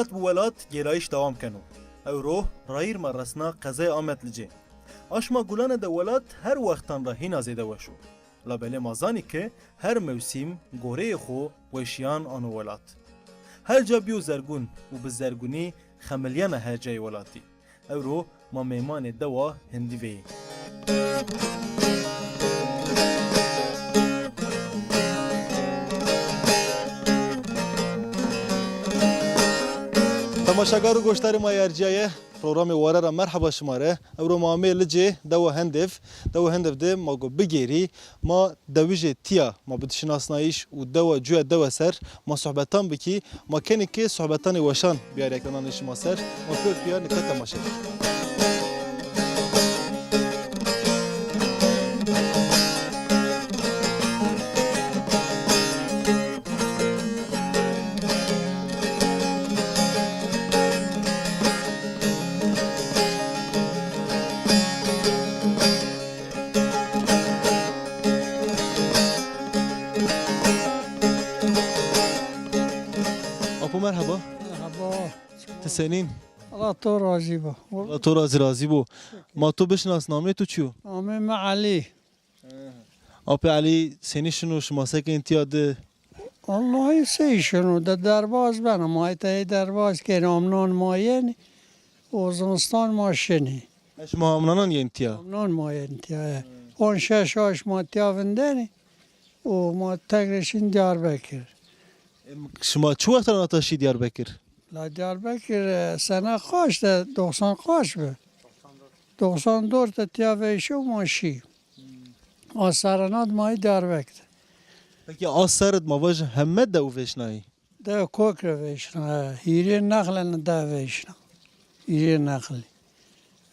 ولات بولات گرایش دوام کنو او روح رایر مرسنا قضای آمد لجه آشما گلان دولات هر وقتان را هینا زیده وشو لابله مازانی که هر موسیم گوره خو وشیان آنو ولات هر جا بیو زرگون و به زرگونی خملیان هر جای ولاتی او رو ما میمان دوا هندی وی تماشاگر و گوشتار ما ارجایه پروگرام واره را مرحبا شماره او ما لجه دو هندف ده ما گو بگیری ما دویجه تیا ما بدشناسنایش و دو جو دو سر ما صحبتان بکی ما کنی که صحبتان وشان بیار کنان شما سر ما پیور بیار نکات تماشا مرحبا تسنین الله تو راضی با الله تو راضی بو ما تو بشناس نامه تو چیو نامه ما علی آپ علی سنی شنو شما سکه انتیاد الله سی شنو در درباز بنا ما تا درباز که نامنان ماین و زمستان ماشینی شما همنانان یه انتیا نامنان ماین تیا اون شش ما تیا وندنی و ما تگرشین دیار بکر شما چه وقت ناتاشی دیاربکر؟ لا دیاربکر سنه خواش ده 90 خواش به 92 تا تیا ویشو ماشی آسرانات مای دیاربکر پکی آسرد مواجه همه دو وشنایی ده کوکر ویشنا هیری نخل ده ویشنا هیری نخلی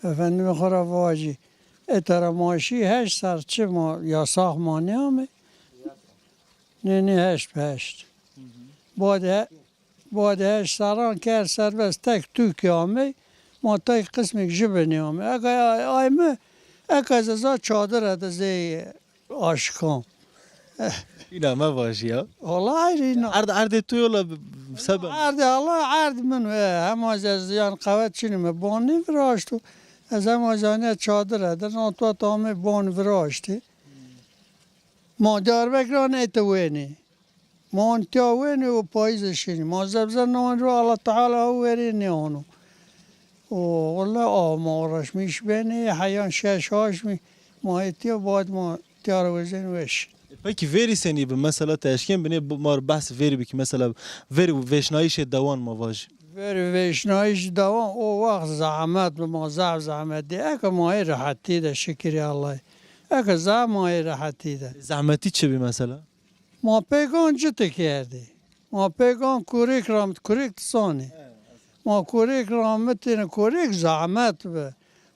افندی میخوره واجی اترا ماشی 8 سر چه ما یا ساختمانی همه نه 8 به 8 بعد 8 سران که سربست تک تو که همه ما تک قسمی جبنی همه ایمه اگه از ازا چادر زی آشکام اینا ما واجی ها والله اینا عرض توی ولا سبب عرض منو هم از زیان قوت چینیم بانی فراشتو از هم ازانه چادر در ناتوا تامه بان فراشتی ما دار بکران ایتوینی ما انتیاوینی و پایزشینی ما زبزن نوان رو الله تعالی هوری نیانو و والله آمارش میش بینی حیان شش هاش می ما ایتیا باید ما تیار وزین وش پکی وری سنی به مثلا تشکیم بینی مار بحث وری بکی مثلا وری وشنایش دوان مواج وری وشنایش دوان او وقت زحمت به ما زحمت دی اکا مای راحتی ده شکری الله اکا مای راحتی ده زحمتی چه بی مثلا؟ ما پیگان جته کردی ما پیگان کوریک رامت کوریک تسانی ما کوریک رامت نه کوریک زحمت به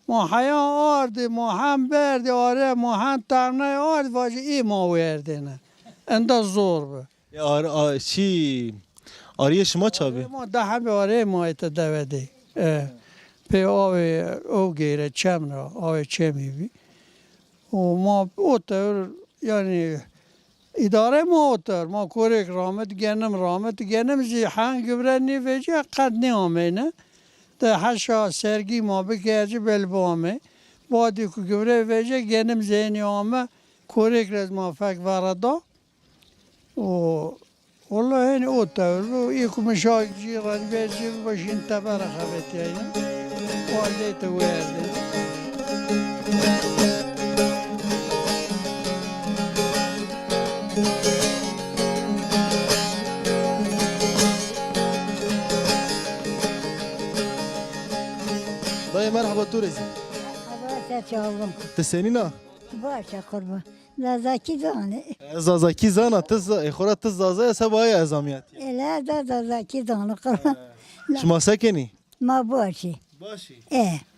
ما حیان آردی ما هم بردی آره ما هم ترنه آردی واجه ای ما وردی نه انده زور به آره چی آریه شما چابی؟ ما ده همه آره ما ایت دویدی پی او گیره چم را آوی چمی بی و ما اوتر یعنی اداره ما اوتر ما کوریک رامت گنم زی هنگ برنی ویجی قد نیامه نه ده هشا سرگی ما بکرجی بلبامه بادی که گبره ویجی گنم زینی آمه کوریک رز ما فک وردا و والله هنی اوتر و یکو مشاک جیران بیجی باشین تبر خبتی اینا والده تو ورده دایی مرحبا تو رزی باشه چاوم تسنینا؟ باشه قربان زازاکی زانه زازاکی زانا خورا تز زازای سبای ازامیاتی اله زازاکی زانه قربان شما سکنی؟ ما باشی باشی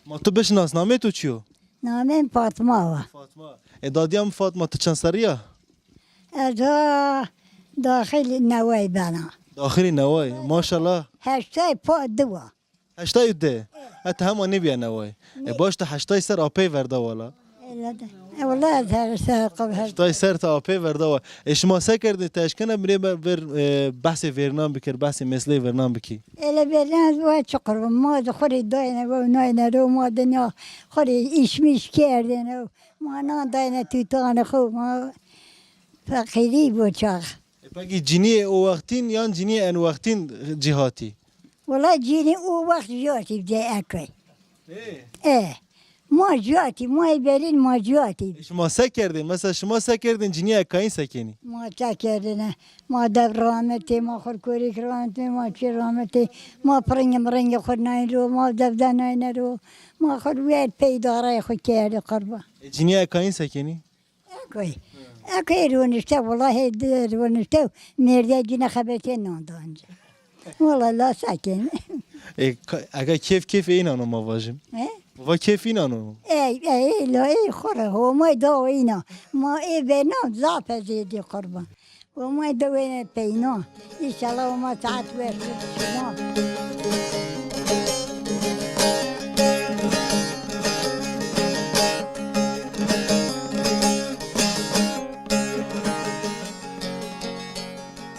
ما تو بشناس نامه تو چیو؟ نامم فاطمه و فاطمه دادیم فاطمه تو چند سریه؟ اجا داخل نوای بنا داخلی نوای ماشاءالله هشتای پا دوا هشتای ده حتی همه نبیا نوای باش تا هشتای سر آپی ورده والا والله هذا قبل تای سر تا آپی وردا و شما سه کردی تشکنه بری بر بحث ورنام بکر بحث مثلی ورنام بکی إلى برنامج واحد قرب ما خوري داينا وناينا رو ما دنيا خوري إيش مش كردنا ما نا داينا توتان خو ما فقيري بوشاخ پکی جنی او وقتین یا جنی ان وقتین جهاتی والله جيني او وقت جاتي بدي أكل إيه ما جاتي ما يبرين ما جاتي شما سه کردین مثلا شما سه کردین جنی اکاین سکنی ما تكردنا ما دب رامتي ما خور كوري رامتي ما شي رامتي ما برنج مرنج خور نايرو ما دب نايرو ما خور ويد بيداري خور كيري قربه جنی اکاین سکنی أكوي أكوي رونشتا والله رونشتا مردي جينا خبرتين ناندانج والله لا ساكن اگه کیف این آنو ما واجم و کیف این آنو اي لا اي خره هو ما يداوينا ما اي بينا زعف زيدي قربان وما يداوينا بينا ان شاء الله وما تعت شما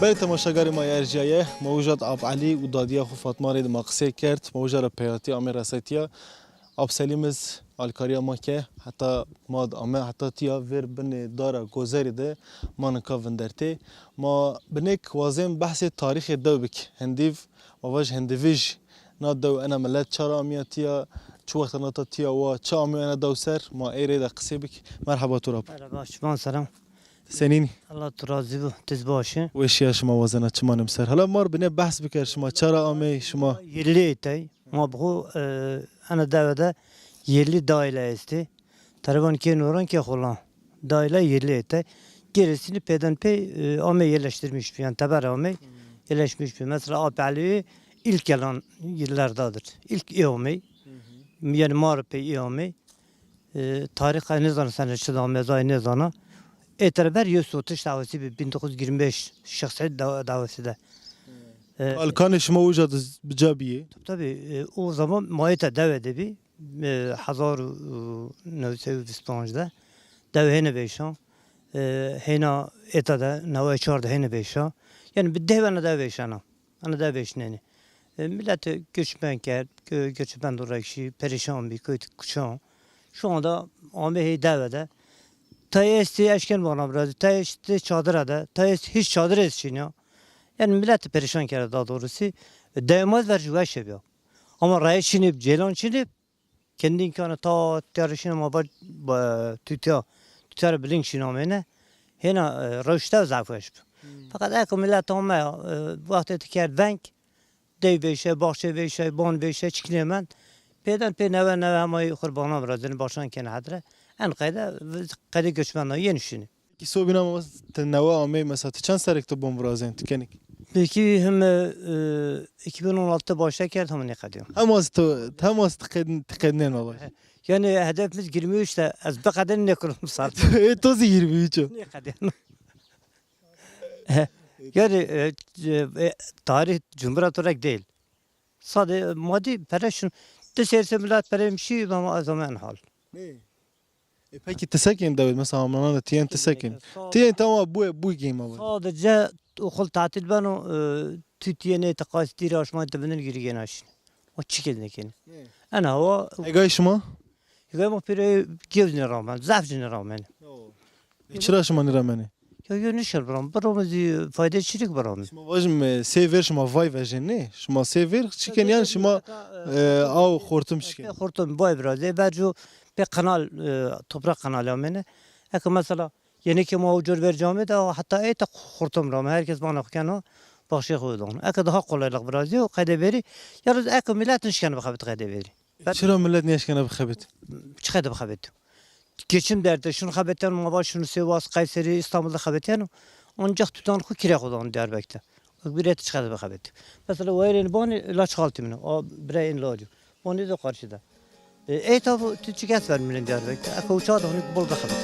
بله تماشاگر ما ارجایه موجود اب علی و دادیا خو فاطمه رید مقصه کرد موجود پیاتی امیر رسیتیا اب سلیمز الکاریا ما که حتی ماد امه حتی تیا ور بن داره گذری ده ما نکا وندرته ما بنک وازم بحث تاریخ دو بک هندیو و واج هندیویج نادو انا ملت چرا امیاتیا چو وقت ناتا تیا و چه امی انا دو سر ما ایره ده قصه بک مرحبا تو رب مرحبا شما سلام سنینی الله ترازی و تز باشه و اشیا شما وزنه چما نمسر حالا مار بنه بحث بکر شما چرا امی شما yerli eti ما بخو ana devede yerli daire esti Taravan ki nuran ki holan daire yerli eti gerisini peden ame yerleştirmiş yani taber ame yerleşmiş mesela Apali ilk gelen yıllardadır ilk ame yani Marpe ame tarih ne zaman sanatçı da mezay ne zaman Eterber Yusuf davası 1925 şahsiyet davası da. الکان شما وجود بجابیه Tabii o zaman Mayete devede bir 1925'de dev hene beşan hena etada nava çarda hene beşan yani bir devana dev beşana ana dev beşneni millet göçmen ker göçmen durakşi perişan bir köy kuşan şu anda ame devede tayesti eşken bana biraz tayesti çadırada tayesti hiç çadır etsin ya yani millet perişan kere daha doğrusu değmez ver cüve şebiyor. Ama raya çinip, ceylan çinip kendi imkanı ta yarışına ma tütüya bilin şinamene hena röşte zafış. Fakat eko millet ama vakti teker bank dev beşe, bahçe beşe, ban beşe çıkınemen peyden neve ama kurbana bırakın başan kene hadre en kayda göçmenler yeni şini. کی سو بینام تنوع امی مثلا چند سر تو بوم ورازن تکنیک Peki hem 2016'da başlarken tam ne kadar? هم از تقدنین والله Yani hedefimiz 23'te az bir kadar ne kurum zaten. توزی 23 Ne kadar? Yani tarih cumhuriyet olarak değil. Sadece maddi perişan. Dışarısı millet perişan ama zaman hal. Peki tesekin David mesela amlana tiyen tesekin. Tiyen tamam bu game var. Sadece okul tatil ben o Türkiye'ne takasitleri aşmayı tabinden geri genaşın. O çıkıldı ki. Ana o Egay şuma? يقول بيري كيفني رامان زعفني رامان İçira şuma nirameni. يا نشر برام برامزي فايدة شريك برامز Şuma vajim sever şuma vay vejen ne? Şuma sever çıken yani şuma av hortum çıken. خورتم باي برازي برجو بقنال toprak kanalı amene. Eko mesela yeni ki mavcur vereceğim de hatta et خورتم رام herkes bana kano başa koyduğun. Eko daha kolaylık برازي o kayda veri. Yarız eko millet nişkanı bakabit kayda veri. İçira millet niye şkana bxabit? Çıkaydı bakabit. Geçim derdi şunu habetten ama şunu Sivas, Kayseri, İstanbul'da habetten ancak tutan ku kire kodan Diyarbakır'da. Bir et çıkardı bakabit. Mesela o yerin bani ilaç haltımını o bireyin lacı. Bani de karşıda. Tabi tüçüket vermeyin Diyarbakır'da. Aka uçağı da onu bol bakabit.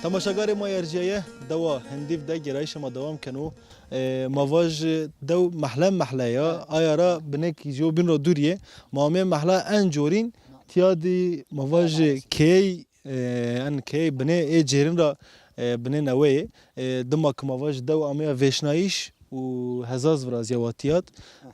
تماشاگر ما ارجعیه دوا هندیف ده گرایش ما دوام کنو مواج دو محله یا آیا را بنک جو بین رو دوریه مامه محله انجورین تیادی مواج کی ان کی بنه ای جرین را بنه نوی دماک مواج دو آمه ویشنایش و هزاز وراز یواتیات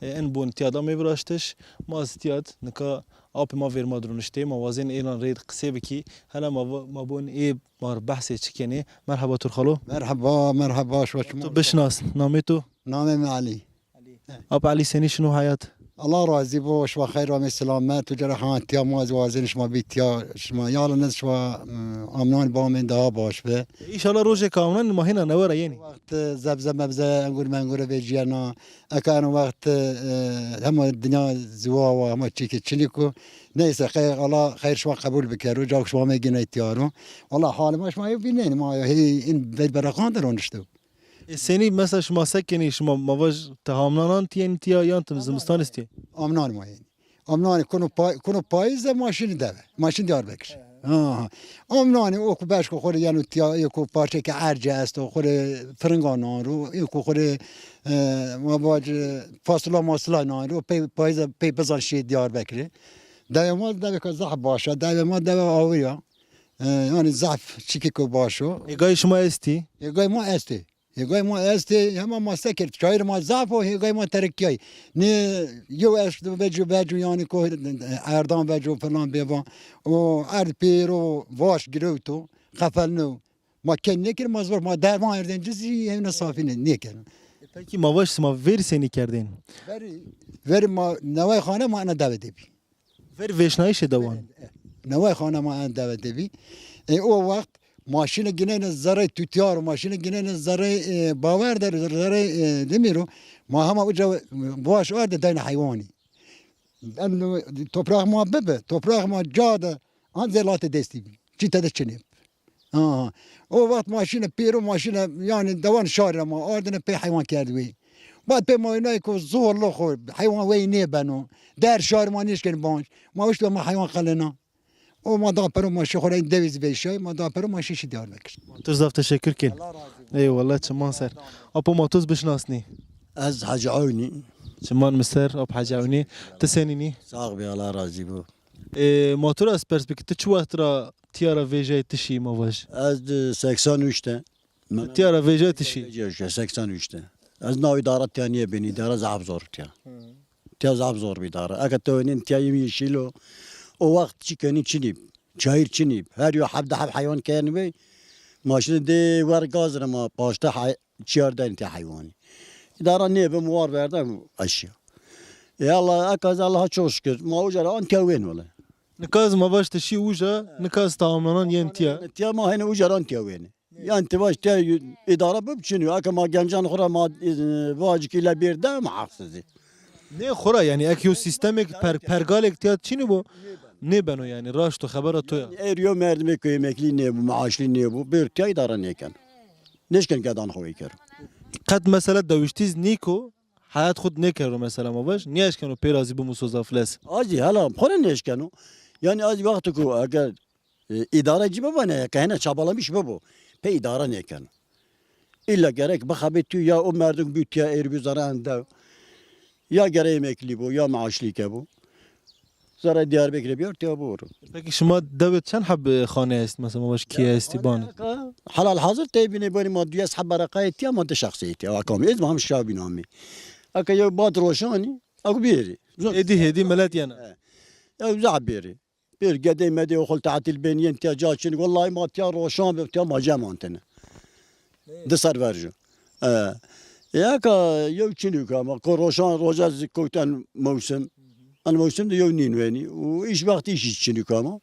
ان بون تیاد آمه براشتش ما از تیاد نکا آپ ما ویر ما درونشته موازن ایران رید قصه بکی حالا ما بون ای مار بحث چکنه مرحبا ترخالو مرحبا شو تو بشناس نامه تو نامم علي آپ علی سنی شنو حیات الله راضي بو شو خير ومن سلامات وجرحان تيا ماز وازن شما بيت يا شما يالا نز شو امنان بامن ده باش به ایشالا روز کاملا ما هنا نوره یعنی وقت زبزه مبزه انگور منگور بيجينا اكان وقت هم الدنيا زوا وهم تشيك تشليكو نيس خير الله خير شو قبول بكرو جاك شو ما يجينا تيارو والله حال ماش ما يبينين ما هي ان بالبرقان درونشتو سنی مثلا شما سکنی شما مواج تهامنان تین تیا یا تم زمستان استی امنان ما يعني امنان كونو پاییز ماشین ده ماشین دیار بکش امنان او کو باش کو خور یعنی تیا یکو پارچه که ارجه است و خور فرنگان رو یکو خور ما باج فاصله ماسلا نان رو پاییز پی بزن شی دیار بکره ده ما ده که زح باشه ده ما ده آویا یعنی ضعف چیکی کو باشو ایگای شما استی یگای ما استی يقول ما استي هم ما سكر شاير ما زافو يقول ما تركي ني يو اش بجو يعني كو اردان بجو فلان بيبا و ارد بيرو واش جروتو قفلنو ما كان نكر ما زور ما در ما اردن جزي هنا صافين نكر پکی مواج شما ویر سنی کردین وری ما نوای خانه ما انا دعوت بي ویر ویشنایش دوان نوای خانه ما انا دعوت بي او وقت ماشین گنین زره توتیار و ماشین گنین زره باور در زره دمیرو ما هم اوجا باش آرد دین حیوانی انو توپراغ ما ببه توپراغ ما جاده آن زلات دستی بی چی تده چنیب او وقت ماشین پیرو ماشین یعنی دوان شار ما آردن پی حیوان کردوی بعد پی ما اینایی که زور لخو حیوان وی نیبنو در شار ما نیش کن بانش ما وشت ما حیوان قلنا او ما دا پرو ماشی خورای دویز بیشای ما دا پرو ماشی شی دیار بکش ترزاف تشکر کن ای والله چمان سر اپو ماتوز بشناسنی از حاج عوني چمان مستر اپ حجاونی تسنینی صاغ بي الله راضي بو موتور از پرسپکتیو چه وقت را تیارا ویژه تشی مواج از 83 تیارا ویژه تشی 83 از نوع اداره ثانيه بين اداره زعب زور تيا زعب زور باداره اكتونين تيا يمشيلو او وقت چيكني چنيب شاير چنيب هر يو حب حب حيوان كان بي ماشين دي ور غازر ما باشتا چيار دين تي حيواني اداره نيب موار بردم اشياء يلا اكاز الله çok şükür ما وجرا انت وين ولا نکاز مواج تشی اوجا نکاز تامنان ین تیا تيا ما هنا وجرا انت وين يعني انت باش تيا اداره بچنيو اكا ما گنجان خورا ما واجك الى بير ده محافظه نه خورا یعنی اکیو سیستمک پرگالک تیا چینی بو نه بنو یعنی راش تو خبر تو اريو مردمي كو يمكلي نيبو معاشلي نيبو بير تيا اداره نيكن نشكن قدان خوي كر قد مثلا دوشتیز نیکو حیات خود نکرد مثلا مواج نیاش کنو پیرازی بو مسوزافلس ازي هلا خورا نشكنو يعني ازي وقت كو اگر اداره جيبه بنا كهنا çabalamış بابو pe idare نيكن الا gerek بخبت ya o merdum büt ya erbi zaranda ya gerek emekli bu ya maaşlı ke bu zara Diyarbakır'a bir ya bu پکی شما دوت چند حب خانه است مثلا مواج کی استی بانی حلال حاضر تبيني بني مادية أصحاب برقاية يا مادة شخصيتي أو أكمل إذا ما هم شابين همي أكا يو باد روشاني أكو بيري هدی هدی ملت یانا يا زعب بيري بير قديم مدي وخل تعطي البنية انت جاتشن والله ما تيا روشان بتيا ما جامانتنا ده صار فرجو يا كا يو شنو كما كو روشان روجاز كوتان موسم أنا موسم ده يو نين ويني وإيش وقت إيش شنو كما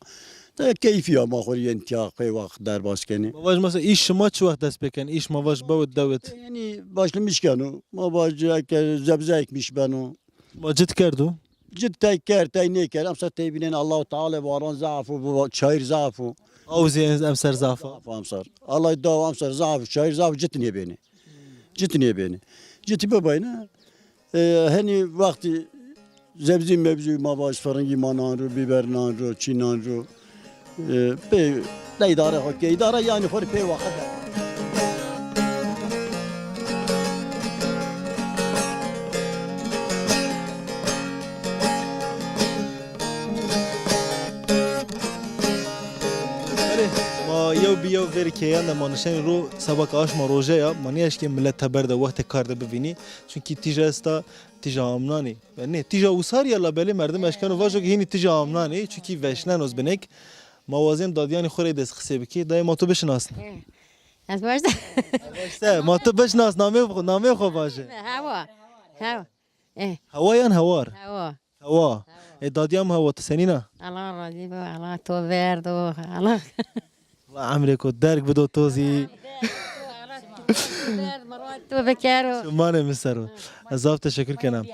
ده كيفي ما خوري انت قي وقت در باسكني مواج مثلا ایش شما چه وقت دست بکن ایش مواج بود دوت يعني başlamış kanı ma bacak zebzek miş banu ماجد کردو جد تاي كير تاي نيكر امسا تيبينين الله تعالى باران زعفو شاير زعفو اوزی امسر زافا امسر الله يداو امسر زعف شاير زعف جتني بيني جت ببينا هني وقت زبزي مبزي ما باش فرنگي مانان رو بيبرنان رو چينان رو لا إدارة خوكي إدارة يعني خور بي واحد ما یو بیو وری که یعنی ما نشانی رو سبک آش ما روزه یا منیش که ملت برده وقت کار ده ببینی چون که تیجا استا تیجا آمنانی نه تیجا وساری الله بله مردم اشکان و واجو که هینی تیجا آمنانی چون که وشنن از بنک موازین دادیانی خوری دست خسی بکی دای ما تو بشناسن از باشد ما تو بشناس نامه خوب باشه هوا هوا یا هوار هوا هوا دادیام هوا تسنینا الله راضی با الله تو ورد و الله عمرك ودارك بدو توزي تو بکرو شمانه مسرو ازاف تشکر کنم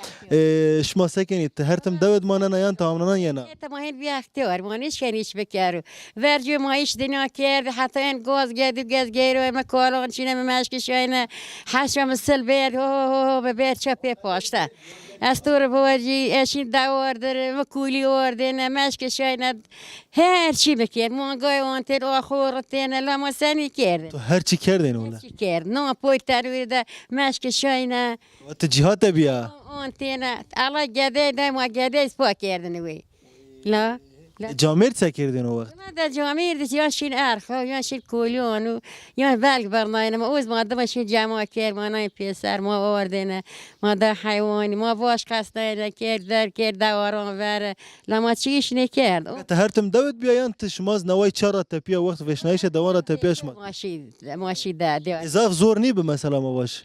شما سکنید هرتم دود ماننا یان تمامنا یانا تا ما هین بی اختیار ما نیش کنیش بکرو ورجو ما ایش دنیا کرد حتی این گاز گردید گاز گیرو ما کاران چینه مشکش اینه حشم سل بید هو به بید چپه پاشته استور بوجی اشین دوار داره مکولی وردینه مشکش اینه هر چی بکرد مانگای آنتر آخورتینه لما سنی کرد تو هر چی کردین ولا چی کرد نه پوی ترویده مشکش اینه وقت جهات بیا آنتینه الله گده ده ما گده اسپا کردن وی لا جامر چه کردین اون وقت ما در جامعه دیش یا شین ارخا یا شین کولیون و یا بلگ برناینه ما اوز ما دم شین جمع کرد ما نای پیسر ما آوردینه ما در حیوانی ما واش قصده کرد در کرد دواران وره لما چیش نکرد تا هرتم دود بیا یان تشماز نوای چرا تپیا وقت وشنایش دوارا تپیا شما ماشی ده اضاف زور نی به مثلا ما باش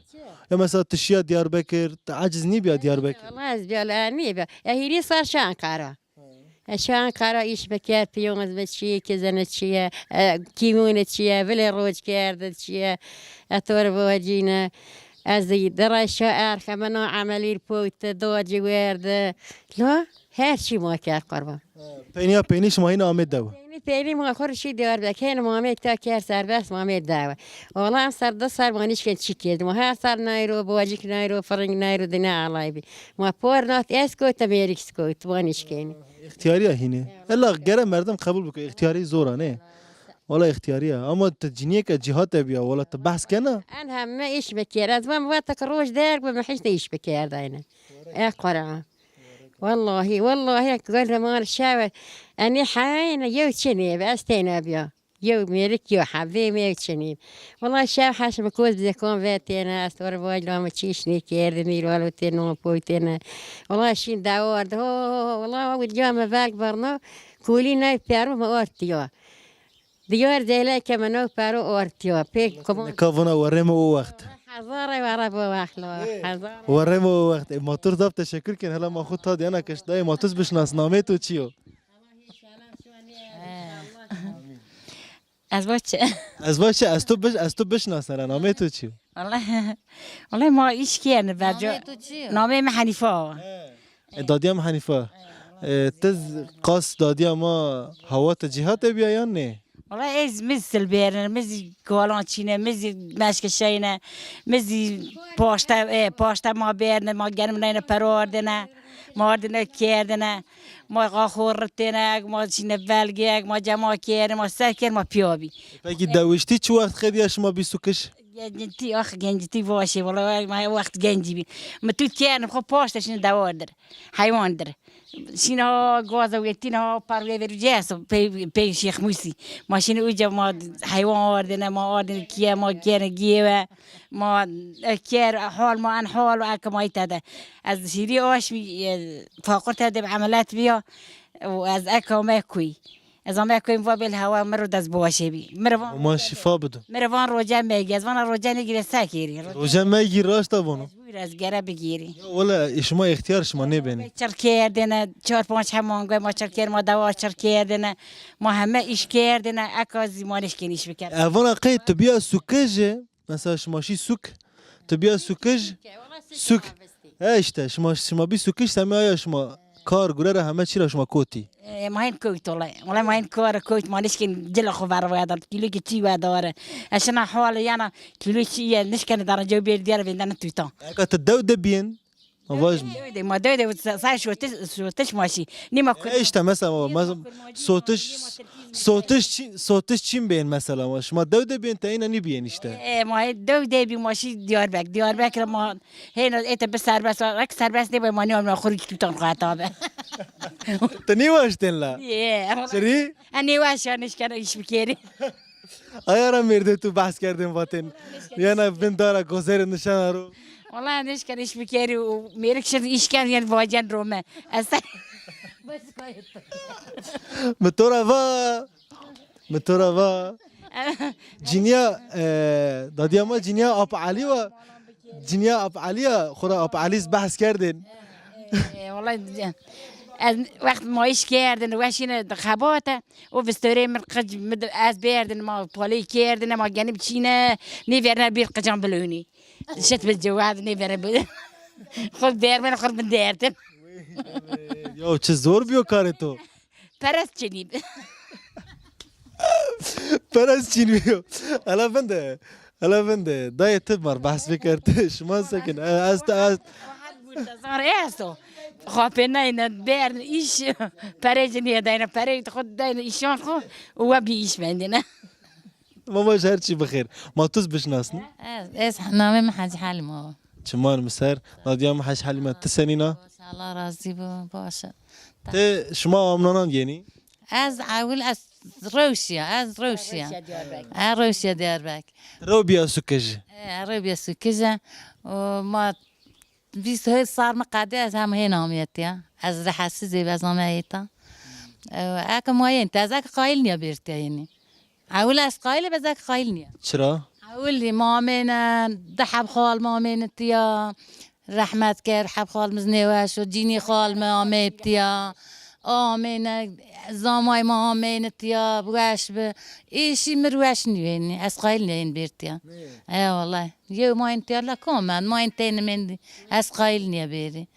یا مثلا تشیا دیار بکر عجز نی بیا دیار بکر والله از بیال نی بیا هیری سر شان قرا شان قرا ایش بکرد پیومز به چیه که زن چیه کیمون چیه ولی روز کرد چیه اتور بوجینه از درش ارخ منو عملی پوت داجی ورد لا هر چی ما کرد قربان پینیا پینیش ما این آمد دو پیری ما خورشی دیار بکن ما تا کر سر بس ما می داو والله هم سر ده سر مانیش کن چی کرد ما هر سر نایرو بواجیک نایرو فرنگ نایرو دنیا علای بی ما پور نات اسکوت میریک سکوت مانیش کنی اختیاری هینه الا گره مردم قبول بکن اختیاری زوره نه ولا اختیاریه اما تجنیه که جهات بیا ولا تبحث کنه ان هم ایش بکر از ما وقت روش درگ و محیش ایش بکر داینه ای قرآن والله قال ما شاوت اني حاين يو تشنيب استينا بيا يو ميرك يو حبيبي يو تشنيب والله شاف حاش مكوز بيكون فاتينا استور بواج لو ما تشيشني كيردني ولا تينو بويتنا والله شين داور هو والله والجامع بالك برنو كولينا بيارو ما اورتيو ديار زيلا كمانو بارو اورتيو بيك كومون كافونا ورمو وقت حزاري ورا بواخلو حزاري ورمو وقت موتور داب تشکر کن هلا ما خود تاد انا کش دای موتوس بشناس نامه تو چیو از باشه از تو بشناس نامه تو چیو والله ما ایش کردن برجا نامه من حنیفه دادیم حنیفه تز قاس دادیا ما هوا جهات بیا یا نه والله از مثل بیرن مثل گالان چینه مثل مشکشینه مثل پاشته ما بیرن ما گرم نینه پروردنه ما اردنه کردنه ما قاخورتنه ما چینه بلگه ما جمع کرد ما سر کرد ما پیابی بگی دوشتی چه وقت خیلی شما بیستوکش گنجتی گنجتی باشه والله ما وقت گنجی بی ما تو کردم خب پاشتش دوار داره حیوان داره شینا گازا و تینا پروی برجاس پی شیخ موسی ماشین اوجا ما حیوان آوردن ما آوردن کیه ما کیه گیوه ما کیر حال ما ان حال و اکمای تده از شیری آش فاقر تده بعملات بیا و از اکمای کوی از آن میکنیم و بیل هوا مرد از باشه بی ما شفا بدم مروان روزه میگی از من روزه نگیره ساکیری روزه میگی راست بونو از گره بگیری ولی شما اختیار شما نبینی چر کردن 4-5 همانگوی ما چر کرد ما دوا چر کردن ما همه ایش کردن اکازی مانش کنیش بکرد اولا قید تو بیا سوکج مثلا شماشی سوک تو بیا سوکج سوک اشته شما بی سوکش سمیایا شما کار گره همه چی را شما کوتی ما این کوت والله ما این کار کوت ما نشکن جل خبر وادار کیلو کی چی واداره عشان حال یانا کیلو چی نشکن در جو بیر دیار بندن تویتان اگه تدود بین واش دوده ما دوده سر شوتش ماشی نیما işte mesela صوتش چیم بین مثلا شما دوده بین تا اینا نی بین işte ما دوده بی ماشی دیاربک ما هینا ایت به سرباز رک سرباز دی ما نیام خروج تو قطابه تا نی واشتن لا سری انی واشانش کنه ایش بکری ayara mirde tu bahs kerdin vaten yana bin dara gozer nişan aro والله نش کنه ایش بکری و میرک شد ایش کنه یعنی واجن رومه اصلا بس متورا va جنیا دادی اما جنیا آپ علی و جنیا آپ علی خورا آپ علیز بحث کردین والله از وقت ما ایش کردن وشین خباته و بستوری من قج از بیردن ما پالی کردن ما جنب چینه نیورن بیر قجام بلونی شت بالجواد نیورن خود بیر من خود من دیردن یا چه زور بیو کار تو پرست چنید پرست چین بیو الا بنده دای تبمر بحث بکرده شما سکن از منتظر ایستو خب نه بیرن ایش پرجنی داینا پرید خود داینا ایشان خو و بیش بندینه ماما هرچی بخیر ما توز بشناسن از نامه محج حلمو چمان مسر نادیا محج حلیمه تسنینا الله راضی باشه ته شما آمنانان یعنی از اول از روسیا دیاربک رو بیا سکج روبیا سکجه و ما 20 سال مقعده از همه نامیتیا از رحسی زیب از نامیتا اگه ما این تازه قایل نیا بیرتی یعنی اول از قایل بزاک قایل نیا چرا اول ما من دحب خال ما من تیا رحمت کر حب خال مزنیوش و جینی خال ما میبتیا آمین زامای ما آمین تیا بوش به ایشی مروش نیوینی از قایل نین بیرتیا ای والله یو ما این تیا لکم ما این تین من از قایل نیا بیری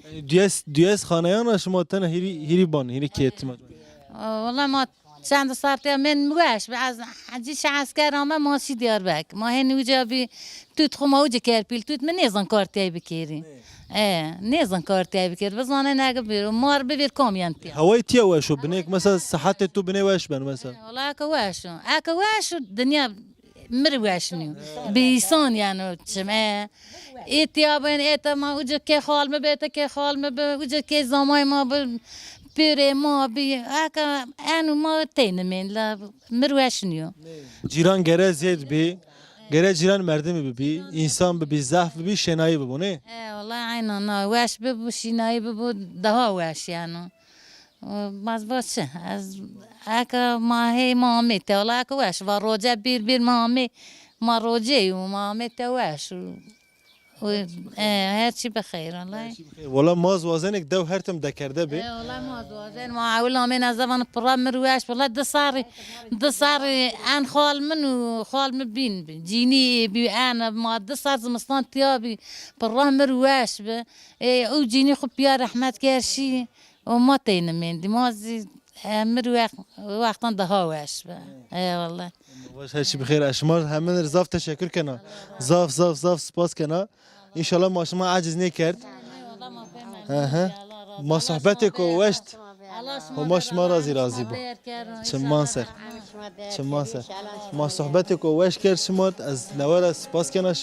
دیاس خانیان شما تنه هیری بان هیری کیت ما والله ما چند ساعتی من بوش به از حجیش عسکر آمه ماشی دیار بک ما هنو جابی توت خو موجه کرپیل توت من نیزن کارتی بکیری نیزن کارتی بکیر بزنه نگه بیرو مار ببیر کامیانتی هوای تیا واشو بنیک مثلا صحت تو بنی واش بن مثلا والله اکا واشو دنیا مر واشنیو بیسان یعنی چمه ایتیا بین ایتا ما اوجه که خال مبیتا که خال مبیتا اوجه که زمای ما پیره ما بی اکا انو ما تینمین لا مر واشنیو جیران گره زید بی گره جیران مردمی بی انسان بی ضعف بی شنایی ببونه والله عینا نه واش ببو شینایی ببو ده واش یعنی باز باشه از اکا ما هی مامی تا والله اکا واش و روجه بیر مامی ما روجه و مامی تا واش هرچی بخیر والله والله ماز وازنک دو هرتم دکرده بی والله ماز وازن ما اولا من از زمان پرام مرواش والله دصار ان خال منو خال مبین جینی بی انا ما دصار زمستان تیابی پرام مرواش به او جینی خب بیا رحمت کرشی و ما تین من دی مازی مروح وقتا ده واش به والله واش هرچی بخیر اشمار همه رزاف تشکر کنا زاف سپاس کنا ان شاء الله ما شما عاجز نکرد ما صحبتك وشت وما شما راضي بو چمان سر ما صحبتك وش کرد شما از نوار سپاس کنا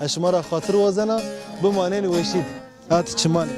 شما را خاطر وزنا بمانین وشید هات چمان